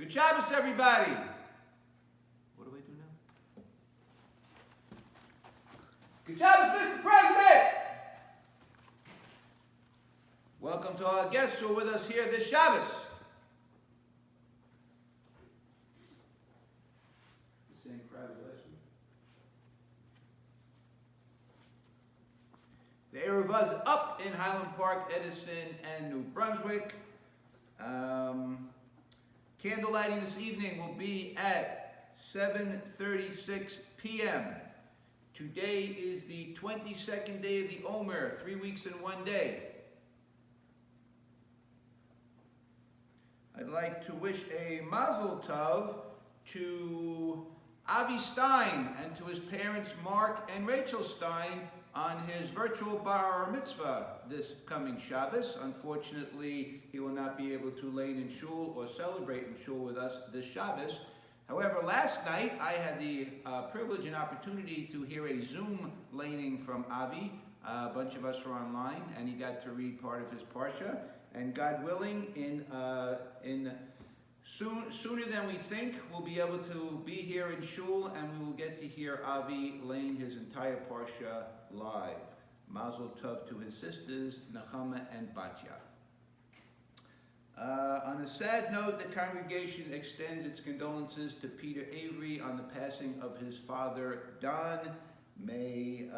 Good Shabbos, everybody. What do I do now? Good Shabbos, Mr. President. Welcome to our guests who are with us here this Shabbos. The same crowd as last week. The Erev is up in Highland Park, Edison, and New Brunswick. Candle lighting this evening will be at 7:36 p.m. Today is the 22nd day of the Omer, 3 weeks and 1 day. I'd like to wish a mazel tov to Avi Stein and to his parents Mark and Rachel Stein on his virtual bar mitzvah this coming Shabbos. Unfortunately, he will not be able to lane in shul or celebrate in shul with us this Shabbos. However, last night I had the privilege and opportunity to hear a Zoom laning from Avi. A bunch of us were online, and he got to read part of his parsha. And God willing, sooner than we think, we'll be able to be here in shul, and we will get to hear Avi lane his entire parsha live. Mazel tov to his sisters, Nechama and Batya. On a sad note, the congregation extends its condolences to Peter Avery on the passing of his father, Don. May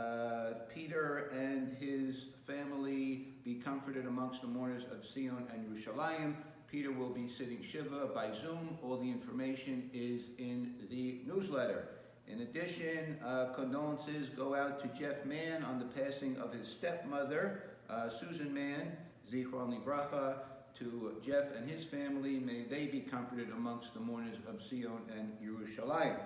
Peter and his family be comforted amongst the mourners of Sion and Yerushalayim. Peter will be sitting Shiva by Zoom. All the information is in the newsletter. In addition, condolences go out to Jeff Mann on the passing of his stepmother, Susan Mann, Zichron Livracha. To Jeff and his family, may they be comforted amongst the mourners of Sion and Yerushalayim.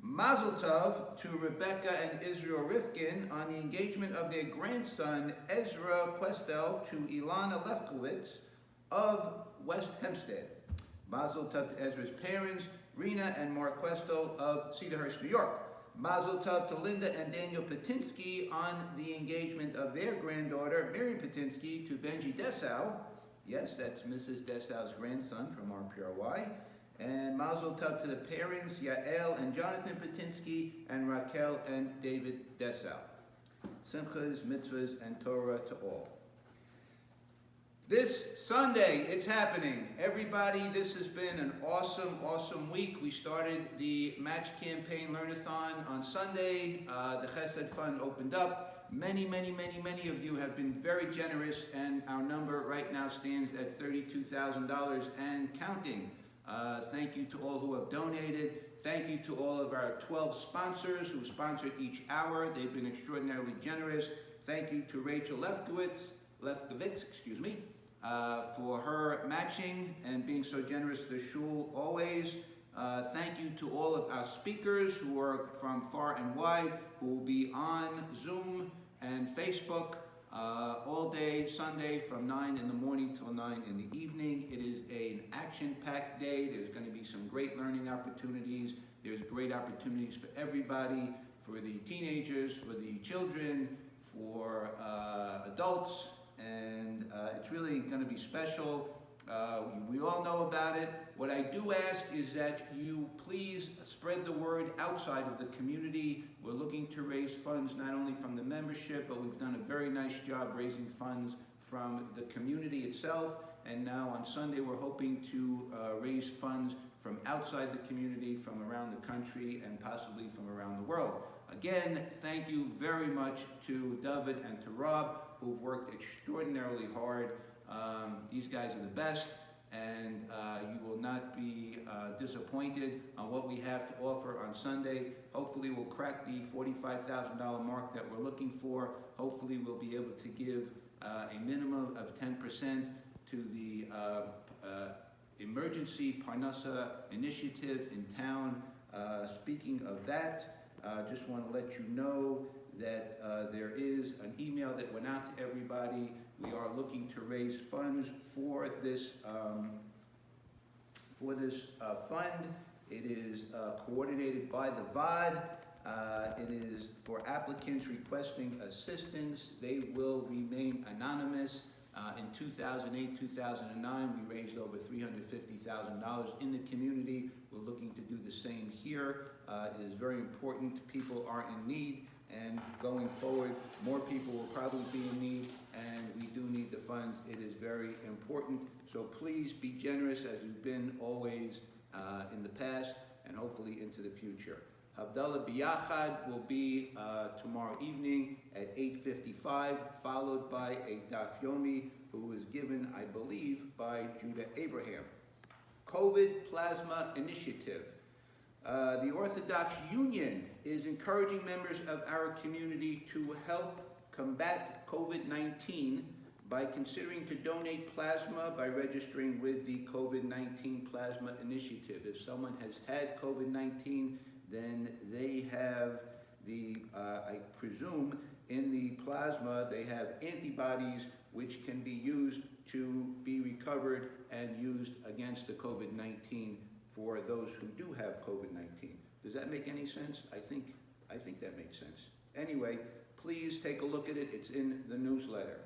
Mazel tov to Rebecca and Israel Rifkin on the engagement of their grandson, Ezra Questel, to Ilana Lefkowitz of West Hempstead. Mazel tov to Ezra's parents, Rena and Mark Questel of Cedarhurst, New York. Mazel tov to Linda and Daniel Patinsky on the engagement of their granddaughter, Miriam Patinsky, to Benji Dessau. Yes, that's Mrs. Dessau's grandson from RPRY. And Mazel tov to the parents, Yael and Jonathan Patinsky, and Raquel and David Dessau. Simchas, mitzvahs, and Torah to all. This Sunday, it's happening. Everybody, this has been an awesome, awesome week. We started the Match Campaign Learnathon on Sunday. The Chesed Fund opened up. Many of you have been very generous, and our number right now stands at $32,000 and counting. Thank you to all who have donated. Thank you to all of our 12 sponsors who sponsored each hour. They've been extraordinarily generous. Thank you to Rachel Lefkowitz, for her matching and being so generous to the shul always. Thank you to all of our speakers who are from far and wide, who will be on Zoom and Facebook all day Sunday from 9 in the morning till 9 in the evening. It is an action-packed day. There's going to be some great learning opportunities. There's great opportunities for everybody, for the teenagers, for the children, for adults, and it's really going to be special. We all know about it. What I do ask is that you please spread the word outside of the community. We're looking to raise funds not only from the membership, but we've done a very nice job raising funds from the community itself. And now on Sunday, we're hoping to raise funds from outside the community, from around the country, and possibly from around the world. Again, thank you very much to David and to Rob, who've worked extraordinarily hard. These guys are the best, and you will not be disappointed on what we have to offer on Sunday. Hopefully we'll crack the $45,000 mark that we're looking for. Hopefully we'll be able to give a minimum of 10% to the Emergency Parnassa Initiative in town. Speaking of that, just want to let you know that there is an email that went out to everybody. We are looking to raise funds for this fund. It is coordinated by the VOD. It is for applicants requesting assistance. They will remain anonymous. In 2008, 2009, we raised over $350,000 in the community. We're looking to do the same here. It is very important. People are in need, and going forward, more people will probably be in need, and we do need the funds. It is very important. So please be generous as you've been always in the past, and hopefully into the future. Havdalah B'Yachad will be tomorrow evening at 8:55, followed by a Daf Yomi, who was given, I believe, by Judah Abraham. COVID Plasma Initiative. The Orthodox Union is encouraging members of our community to help combat COVID-19 by considering to donate plasma by registering with the COVID-19 Plasma Initiative. If someone has had COVID-19, then they have I presume, in the plasma, they have antibodies which can be used to be recovered and used against the COVID-19 for those who do have COVID-19. Does that make any sense? I think that makes sense. Anyway, please take a look at it. It's in the newsletter.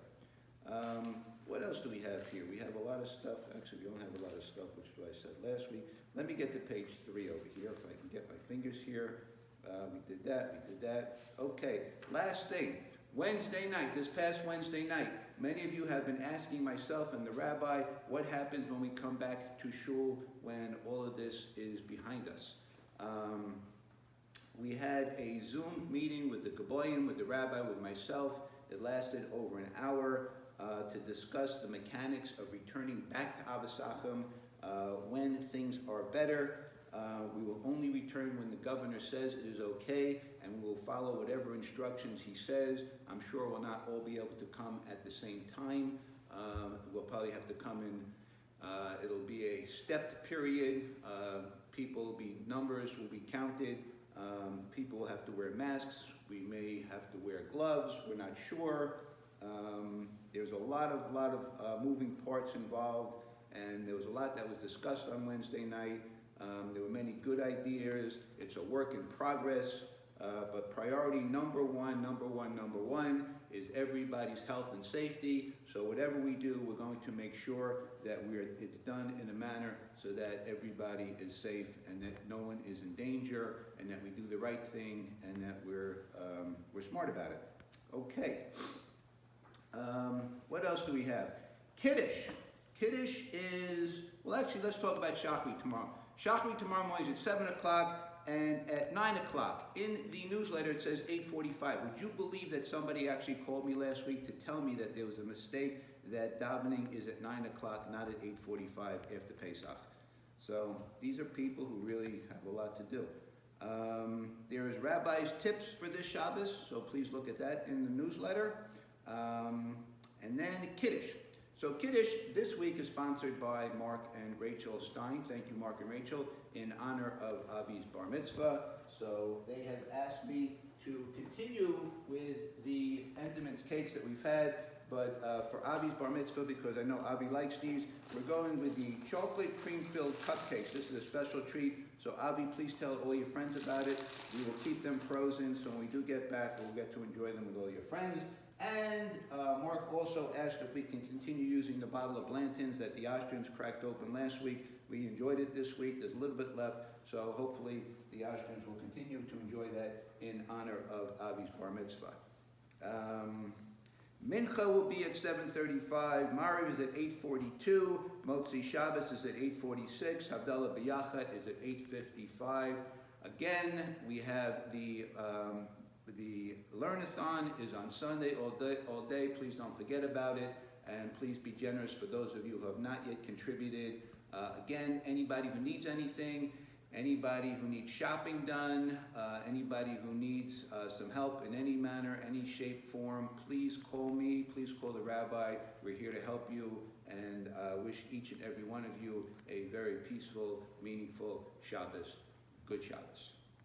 What else do we have here? We have a lot of stuff. Actually, we don't have a lot of stuff, which I said last week. Let me get to page 3 over here, if I can get my fingers here. We did that. Okay, last thing. Wednesday night, this past Wednesday night, many of you have been asking myself and the rabbi, what happens when we come back to shul when all of this is behind us? We had a Zoom meeting with the Gaboyim, with the rabbi, with myself. It lasted over an hour to discuss the mechanics of returning back to Avasachim when things are better. We will only return when the governor says it is okay, and we will follow whatever instructions he says. I'm sure we'll not all be able to come at the same time. We'll probably have to come in, it'll be a stepped period. Numbers will be counted. People will have to wear masks. We may have to wear gloves. We're not sure. There's a lot of moving parts involved, and there was a lot that was discussed on Wednesday night. There were many good ideas. It's a work in progress, but priority number one is everybody's health and safety. So whatever we do, we're going to make sure that it's done in a manner so that everybody is safe and that no one is in danger, and that we do the right thing, and that we're smart about it. Okay. What else do we have? Kiddush. Kiddush is, well, actually, let's talk about Shachri tomorrow. Shachri tomorrow morning is at 7 o'clock and at 9 o'clock. In the newsletter, it says 8:45. Would you believe that somebody actually called me last week to tell me that there was a mistake, that davening is at 9 o'clock, not at 8:45 after Pesach? So these are people who really have a lot to do. There is Rabbi's tips for this Shabbos, so please look at that in the newsletter. And then Kiddush. So Kiddush this week is sponsored by Mark and Rachel Stein. Thank you, Mark and Rachel, in honor of Avi's bar mitzvah. So they have asked me to continue with the Entenmann's cakes that we've had, but for Avi's bar mitzvah, because I know Avi likes these, we're going with the chocolate cream-filled cupcakes. This is a special treat. So Avi, please tell all your friends about it. We will keep them frozen, so when we do get back, we'll get to enjoy them with all your friends. And Mark also asked if we can continue using the bottle of Blanton's that the Austrians cracked open last week. We enjoyed it this week. There's a little bit left, so hopefully the Austrians will continue to enjoy that in honor of Avi's bar mitzvah. Mincha will be at 7:35. Mariv is at 8:42. Motzi Shabbos is at 8:46. Havdalah B'Yachad is at 8:55. Again, we have the Learn-a-thon is on Sunday all day. Please don't forget about it, and please be generous for those of you who have not yet contributed. Again, anybody who needs anything, anybody who needs shopping done, anybody who needs some help in any manner, any shape, form, please call me, please call the rabbi. We're here to help you, and wish each and every one of you a very peaceful, meaningful Shabbos. Good Shabbos.